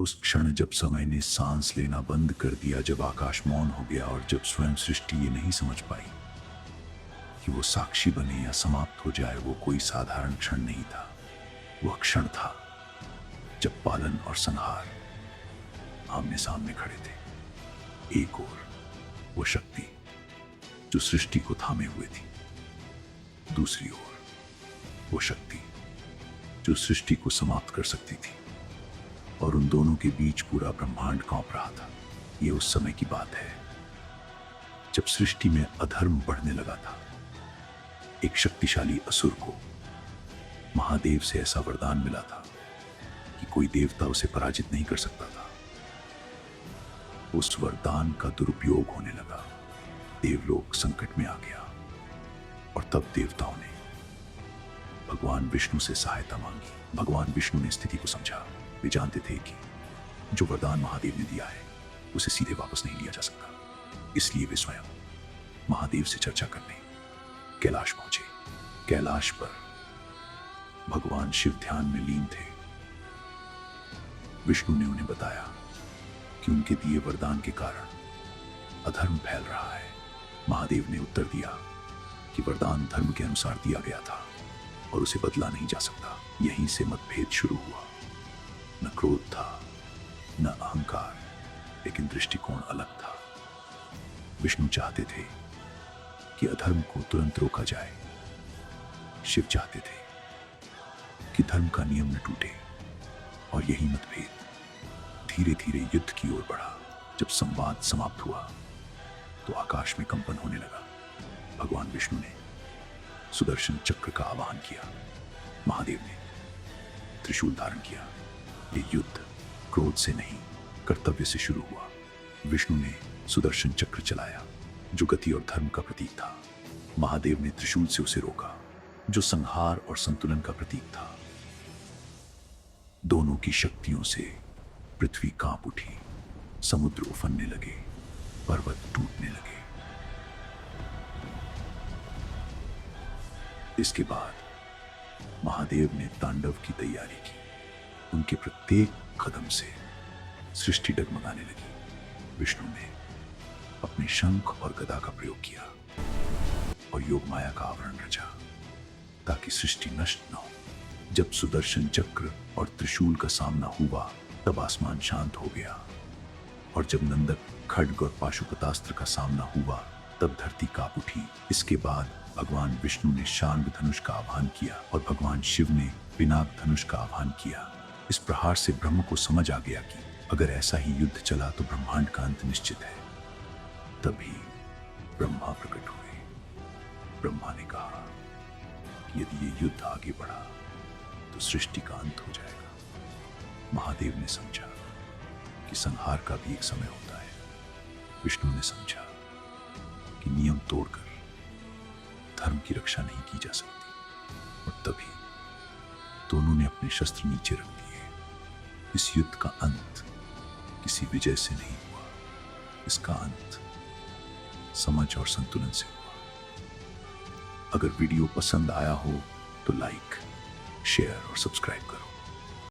उस क्षण जब समय ने सांस लेना बंद कर दिया, जब आकाश मौन हो गया और जब स्वयं सृष्टि ये नहीं समझ पाई कि वो साक्षी बने या समाप्त हो जाए, वो कोई साधारण क्षण नहीं था। वह क्षण था जब पालन और संहार आमने सामने खड़े थे। एक ओर वो शक्ति जो सृष्टि को थामे हुए थी, दूसरी ओर वो शक्ति जो सृष्टि को समाप्त कर सकती थी, और उन दोनों के बीच पूरा ब्रह्मांड कांप रहा था। ये उस समय की बात है जब सृष्टि में अधर्म बढ़ने लगा था। एक शक्तिशाली असुर को महादेव से ऐसा वरदान मिला था कि कोई देवता उसे पराजित नहीं कर सकता था। उस वरदान का दुरुपयोग होने लगा, देवलोक संकट में आ गया, और तब देवताओं ने भगवान विष्णु से सहायता मांगी। भगवान विष्णु ने स्थिति को समझा। वे जानते थे कि जो वरदान महादेव ने दिया है उसे सीधे वापस नहीं लिया जा सकता। इसलिए वे स्वयं महादेव से चर्चा करने कैलाश पहुंचे। कैलाश पर भगवान शिव ध्यान में लीन थे। विष्णु ने उन्हें बताया कि उनके दिए वरदान के कारण अधर्म फैल रहा है। महादेव ने उत्तर दिया कि वरदान धर्म के अनुसार दिया गया था और उसे बदला नहीं जा सकता। यहीं से मतभेद शुरू हुआ। न क्रोध था, न अहंकार, लेकिन दृष्टिकोण अलग था। विष्णु चाहते थे कि अधर्म को तुरंत रोका जाए। शिव चाहते थे कि धर्म का नियम न टूटे, और यही मतभेद धीरे धीरे युद्ध की ओर बढ़ा। जब संवाद समाप्त हुआ तो आकाश में कंपन होने लगा। भगवान विष्णु ने सुदर्शन चक्र का आवाहन किया। महादेव ने त्रिशूल धारण किया। ये युद्ध क्रोध से नहीं, कर्तव्य से शुरू हुआ। विष्णु ने सुदर्शन चक्र चलाया जो गति और धर्म का प्रतीक था। महादेव ने त्रिशूल से उसे रोका जो संहार और संतुलन का प्रतीक था। दोनों की शक्तियों से पृथ्वी कांप उठी, समुद्र उफनने लगे, पर्वत टूटने लगे। इसके बाद महादेव ने तांडव की तैयारी की। उनके प्रत्येक कदम से सृष्टि डगमगाने लगी। विष्णु ने अपने शंख और गदा का प्रयोग किया और योग माया का आवरण रचा ताकि सृष्टि नष्ट न हो। जब सुदर्शन चक्र और त्रिशूल का सामना हुआ तब आसमान शांत हो गया, और जब नंदक खड्ग और पाशुपतास्त्र का सामना हुआ तब धरती कांप उठी। इसके बाद भगवान विष्णु ने शार्ंग धनुष का आह्वान किया और भगवान शिव ने पिनाक धनुष का आह्वान किया। इस प्रहार से ब्रह्म को समझ आ गया कि अगर ऐसा ही युद्ध चला तो ब्रह्मांड का अंत निश्चित है। तभी ब्रह्मा प्रकट हुए। ब्रह्मा ने कहा कि यदि ये युद्ध आगे बढ़ा तो सृष्टि का अंत हो जाएगा। महादेव ने समझा कि संहार का भी एक समय होता है। विष्णु ने समझा कि नियम तोड़कर धर्म की रक्षा नहीं की जा सकती, और तभी दोनों ने अपने शस्त्र नीचे रख दिए। इस युद्ध का अंत किसी विजय से नहीं हुआ, इसका अंत समझ और संतुलन से हुआ। अगर वीडियो पसंद आया हो तो लाइक, शेयर और सब्सक्राइब करो।